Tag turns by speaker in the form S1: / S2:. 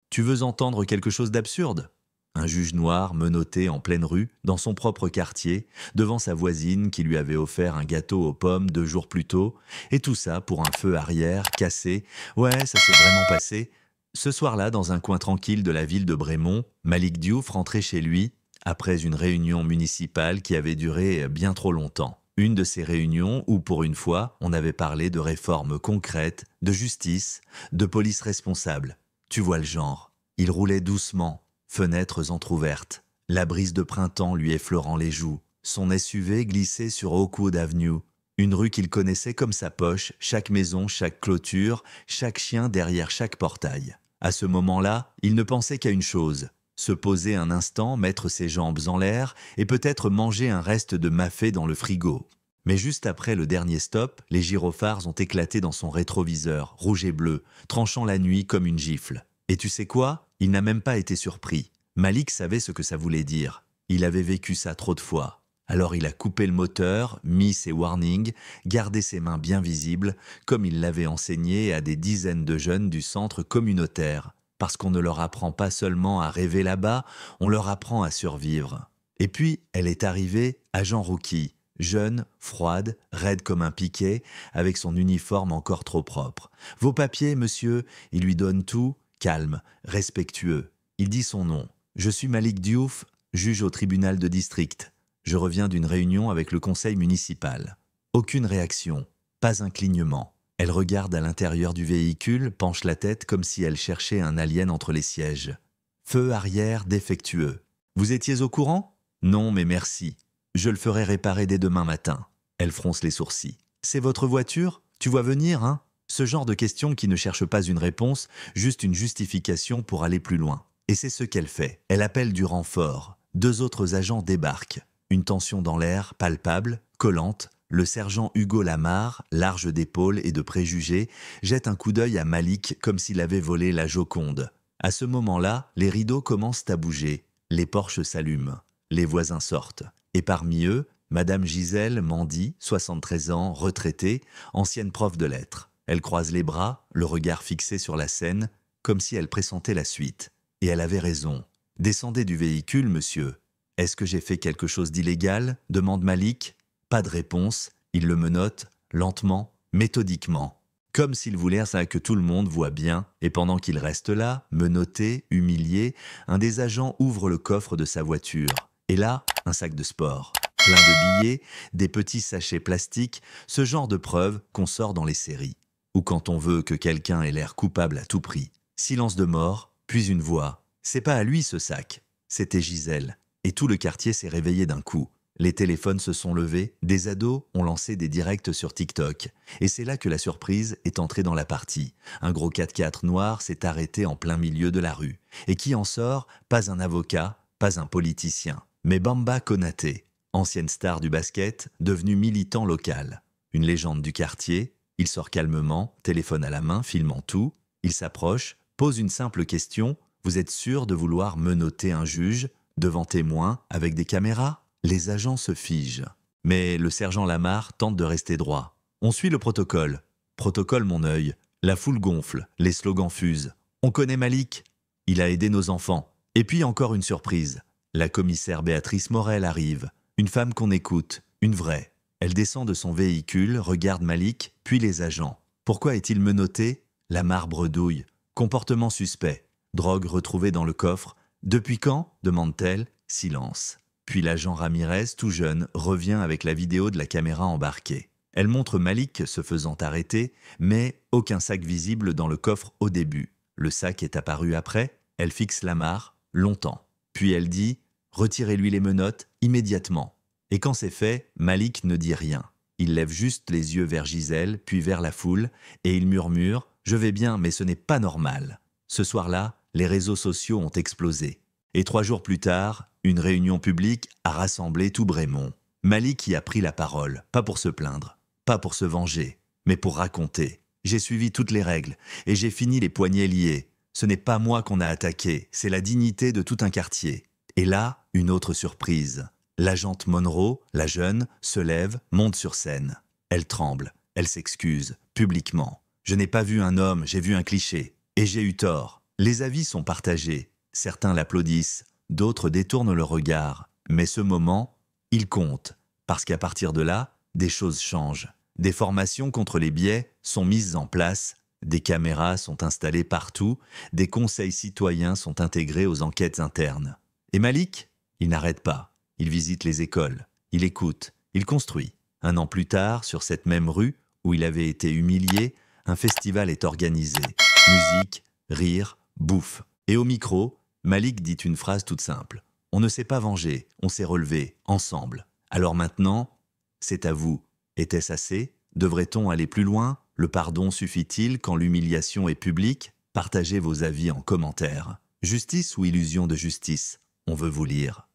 S1: Tu veux entendre quelque chose d'absurde? Un juge noir menotté en pleine rue, dans son propre quartier, devant sa voisine qui lui avait offert un gâteau aux pommes 2 jours plus tôt, et tout ça pour un feu arrière cassé. Ouais, ça s'est vraiment passé. Ce soir-là, dans un coin tranquille de la ville de Brémont, Malik Diouf rentrait chez lui après une réunion municipale qui avait duré bien trop longtemps. Une de ces réunions où, pour une fois, on avait parlé de réformes concrètes, de justice, de police responsable. Tu vois le genre. Il roulait doucement, fenêtres entr'ouvertes, la brise de printemps lui effleurant les joues. Son SUV glissait sur Oakwood Avenue, une rue qu'il connaissait comme sa poche, chaque maison, chaque clôture, chaque chien derrière chaque portail. À ce moment-là, il ne pensait qu'à une chose: se poser un instant, mettre ses jambes en l'air et peut-être manger un reste de mafé dans le frigo. Mais juste après le dernier stop, les gyrophares ont éclaté dans son rétroviseur, rouge et bleu, tranchant la nuit comme une gifle. Et tu sais quoi? Il n'a même pas été surpris. Malik savait ce que ça voulait dire. Il avait vécu ça trop de fois. Alors il a coupé le moteur, mis ses warnings, gardé ses mains bien visibles, comme il l'avait enseigné à des dizaines de jeunes du centre communautaire. Parce qu'on ne leur apprend pas seulement à rêver là-bas, on leur apprend à survivre. Et puis, elle est arrivée, agent rookie, jeune, froide, raide comme un piquet, avec son uniforme encore trop propre. « Vos papiers, monsieur ?» Il lui donne tout, calme, respectueux. Il dit son nom. « Je suis Malik Diouf, juge au tribunal de district. Je reviens d'une réunion avec le conseil municipal. » Aucune réaction, pas un clignement. Elle regarde à l'intérieur du véhicule, penche la tête comme si elle cherchait un alien entre les sièges. Feu arrière défectueux. « Vous étiez au courant ? » ?»« Non, mais merci. Je le ferai réparer dès demain matin. » Elle fronce les sourcils. « C'est votre voiture ? Tu vois venir, hein ?» Ce genre de questions qui ne cherchent pas une réponse, juste une justification pour aller plus loin. Et c'est ce qu'elle fait. Elle appelle du renfort. 2 autres agents débarquent. Une tension dans l'air, palpable, collante. Le sergent Hugo Lamarre, large d'épaules et de préjugés, jette un coup d'œil à Malik comme s'il avait volé la Joconde. À ce moment-là, les rideaux commencent à bouger. Les porches s'allument. Les voisins sortent. Et parmi eux, Madame Gisèle Mandy, 73 ans, retraitée, ancienne prof de lettres. Elle croise les bras, le regard fixé sur la scène, comme si elle pressentait la suite. Et elle avait raison. « Descendez du véhicule, monsieur. »« Est-ce que j'ai fait quelque chose d'illégal ?» demande Malik. Pas de réponse, il le menotte, lentement, méthodiquement. Comme s'il voulait ça que tout le monde voit bien, et pendant qu'il reste là, menotté, humilié, un des agents ouvre le coffre de sa voiture. Et là, un sac de sport. Plein de billets, des petits sachets plastiques, ce genre de preuves qu'on sort dans les séries. Ou quand on veut que quelqu'un ait l'air coupable à tout prix. Silence de mort, puis une voix. C'est pas à lui ce sac. C'était Gisèle. Et tout le quartier s'est réveillé d'un coup. Les téléphones se sont levés, des ados ont lancé des directs sur TikTok. Et c'est là que la surprise est entrée dans la partie. Un gros 4x4 noir s'est arrêté en plein milieu de la rue. Et qui en sort? Pas un avocat, pas un politicien, mais Bamba Konaté, ancienne star du basket, devenu militant local. Une légende du quartier, il sort calmement, téléphone à la main, filmant tout. Il s'approche, pose une simple question. Vous êtes sûr de vouloir menotter un juge, devant témoins, avec des caméras? Les agents se figent. Mais le sergent Lamarre tente de rester droit. On suit le protocole. Protocole mon œil. La foule gonfle, les slogans fusent. On connaît Malik. Il a aidé nos enfants. Et puis encore une surprise. La commissaire Béatrice Morel arrive. Une femme qu'on écoute, une vraie. Elle descend de son véhicule, regarde Malik, puis les agents. Pourquoi est-il menotté? Lamarre bredouille. Comportement suspect. Drogue retrouvée dans le coffre. Depuis quand? Demande-t-elle. Silence. Puis l'agent Ramirez, tout jeune, revient avec la vidéo de la caméra embarquée. Elle montre Malik se faisant arrêter, mais aucun sac visible dans le coffre au début. Le sac est apparu après. Elle fixe Lamarre, longtemps. Puis elle dit « Retirez-lui les menottes immédiatement ». Et quand c'est fait, Malik ne dit rien. Il lève juste les yeux vers Gisèle, puis vers la foule, et il murmure « Je vais bien, mais ce n'est pas normal ». Ce soir-là, les réseaux sociaux ont explosé. Et 3 jours plus tard, une réunion publique a rassemblé tout Brémont. Malik y a pris la parole, pas pour se plaindre, pas pour se venger, mais pour raconter. J'ai suivi toutes les règles et j'ai fini les poignets liés. Ce n'est pas moi qu'on a attaqué, c'est la dignité de tout un quartier. Et là, une autre surprise. L'agente Monroe, la jeune, se lève, monte sur scène. Elle tremble, elle s'excuse, publiquement. Je n'ai pas vu un homme, j'ai vu un cliché. Et j'ai eu tort. Les avis sont partagés. Certains l'applaudissent, d'autres détournent le regard. Mais ce moment, il compte, parce qu'à partir de là, des choses changent. Des formations contre les biais sont mises en place, des caméras sont installées partout, des conseils citoyens sont intégrés aux enquêtes internes. Et Malik, il n'arrête pas. Il visite les écoles, il écoute, il construit. Un an plus tard, sur cette même rue où il avait été humilié, un festival est organisé. Musique, rire, bouffe. Et au micro, Malik dit une phrase toute simple. On ne s'est pas vengé, on s'est relevé, ensemble. Alors maintenant, c'est à vous. Était-ce assez? Devrait-on aller plus loin? Le pardon suffit-il quand l'humiliation est publique? Partagez vos avis en commentaire. Justice ou illusion de justice? On veut vous lire.